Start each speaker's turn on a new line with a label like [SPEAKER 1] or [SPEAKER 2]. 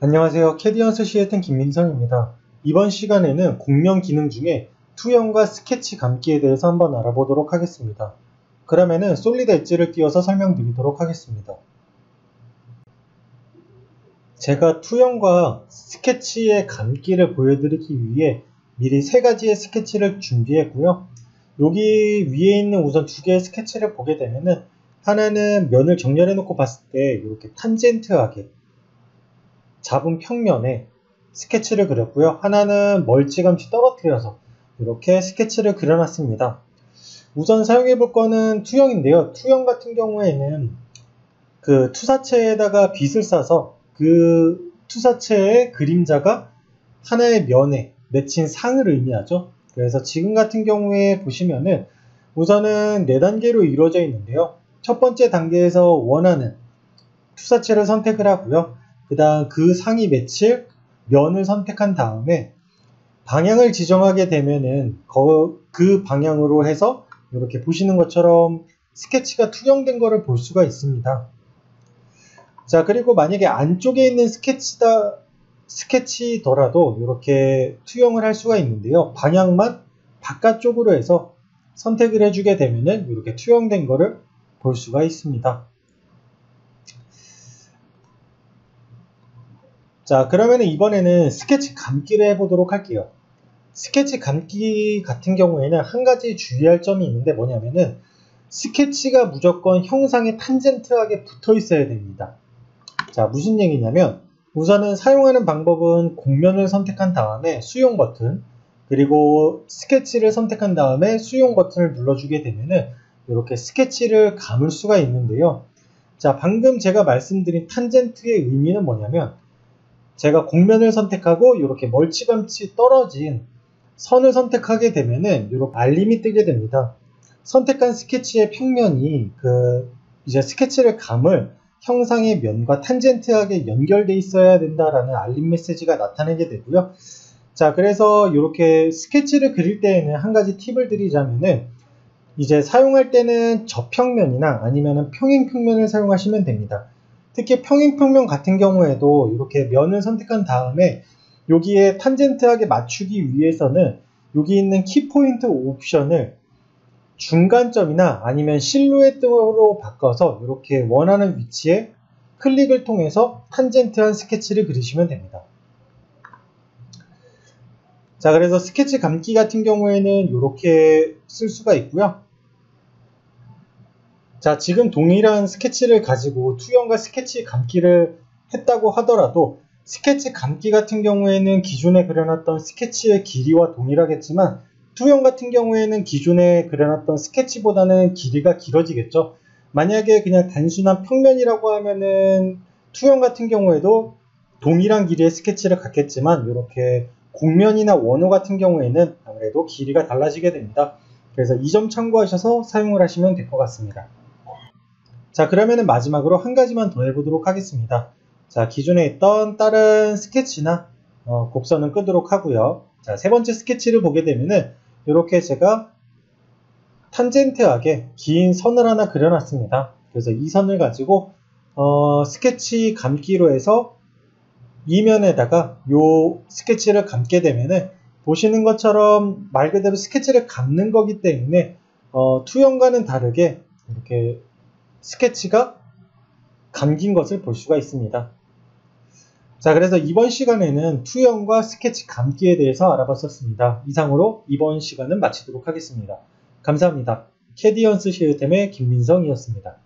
[SPEAKER 1] 안녕하세요. 캐디언스 시애튼 김민성입니다. 이번 시간에는 공명 기능 중에 투영과 스케치 감기에 대해서 한번 알아보도록 하겠습니다. 그러면은 솔리드 엣지를 띄워서 설명드리도록 하겠습니다. 제가 투영과 스케치의 감기를 보여드리기 위해 미리 세 가지의 스케치를 준비했고요. 여기 위에 있는 우선 두 개의 스케치를 보게 되면은 하나는 면을 정렬해 놓고 봤을 때 이렇게 탄젠트하게 잡은 평면에 스케치를 그렸고요. 하나는 멀찌감치 떨어뜨려서 이렇게 스케치를 그려놨습니다. 우선 사용해 볼 거는 투영인데요. 투영 같은 경우에는 그 투사체에다가 빗을 싸서 그 투사체의 그림자가 하나의 면에 맺힌 상을 의미하죠. 그래서 지금 같은 경우에 보시면은 우선은 4단계로 이루어져 있는데요. 첫 번째 단계에서 원하는 투사체를 선택을 하고요. 그 다음 그 상이 맺힐 면을 선택한 다음에 방향을 지정하게 되면은 그 방향으로 해서 이렇게 보시는 것처럼 스케치가 투영된 거를 볼 수가 있습니다. 자, 그리고 만약에 안쪽에 있는 스케치더라도 이렇게 투영을 할 수가 있는데요. 방향만 바깥쪽으로 해서 선택을 해주게 되면은 이렇게 투영된 거를 볼 수가 있습니다. 자, 그러면 이번에는 스케치 감기를 해보도록 할게요. 스케치 감기 같은 경우에는 한 가지 주의할 점이 있는데 뭐냐면은 스케치가 무조건 형상에 탄젠트하게 붙어 있어야 됩니다. 자, 무슨 얘기냐면 우선은 사용하는 방법은 곡면을 선택한 다음에 수용 버튼, 그리고 스케치를 선택한 다음에 수용 버튼을 눌러주게 되면은 이렇게 스케치를 감을 수가 있는데요. 자, 방금 제가 말씀드린 탄젠트의 의미는 뭐냐면 제가 곡면을 선택하고 이렇게 멀찌감치 떨어진 선을 선택하게 되면은 이렇게 알림이 뜨게 됩니다. 선택한 스케치의 평면이 이제 스케치를 감을 형상의 면과 탄젠트하게 연결되어 있어야 된다라는 알림 메시지가 나타나게 되고요. 자, 그래서 이렇게 스케치를 그릴 때에는 한 가지 팁을 드리자면은 이제 사용할 때는 저평면이나 아니면은 평행평면을 사용하시면 됩니다. 특히 평행평면 같은 경우에도 이렇게 면을 선택한 다음에 여기에 탄젠트하게 맞추기 위해서는 여기 있는 키포인트 옵션을 중간점이나 아니면 실루엣으로 바꿔서 이렇게 원하는 위치에 클릭을 통해서 탄젠트한 스케치를 그리시면 됩니다. 자, 그래서 스케치 감기 같은 경우에는 이렇게 쓸 수가 있고요. 자, 지금 동일한 스케치를 가지고 투영과 스케치 감기를 했다고 하더라도 스케치 감기 같은 경우에는 기존에 그려놨던 스케치의 길이와 동일하겠지만 투영 같은 경우에는 기존에 그려놨던 스케치보다는 길이가 길어지겠죠. 만약에 그냥 단순한 평면이라고 하면은 투영 같은 경우에도 동일한 길이의 스케치를 갖겠지만 이렇게 곡면이나 원호 같은 경우에는 아무래도 길이가 달라지게 됩니다. 그래서 이 점 참고하셔서 사용을 하시면 될 것 같습니다. 자, 그러면은 마지막으로 한 가지만 더 해보도록 하겠습니다. 자, 기존에 있던 다른 스케치나 곡선은 끄도록 하고요. 자, 세 번째 스케치를 보게 되면은 이렇게 제가 탄젠트하게 긴 선을 하나 그려놨습니다. 그래서 이 선을 가지고 스케치 감기로 해서 이면에다가 요 스케치를 감게 되면은 보시는 것처럼 말 그대로 스케치를 감는 거기 때문에 투영과는 다르게 이렇게 스케치가 감긴 것을 볼 수가 있습니다. 자, 그래서 이번 시간에는 투영과 스케치 감기에 대해서 알아봤었습니다. 이상으로 이번 시간은 마치도록 하겠습니다. 감사합니다. 캐디언스 시스템의 김민성이었습니다.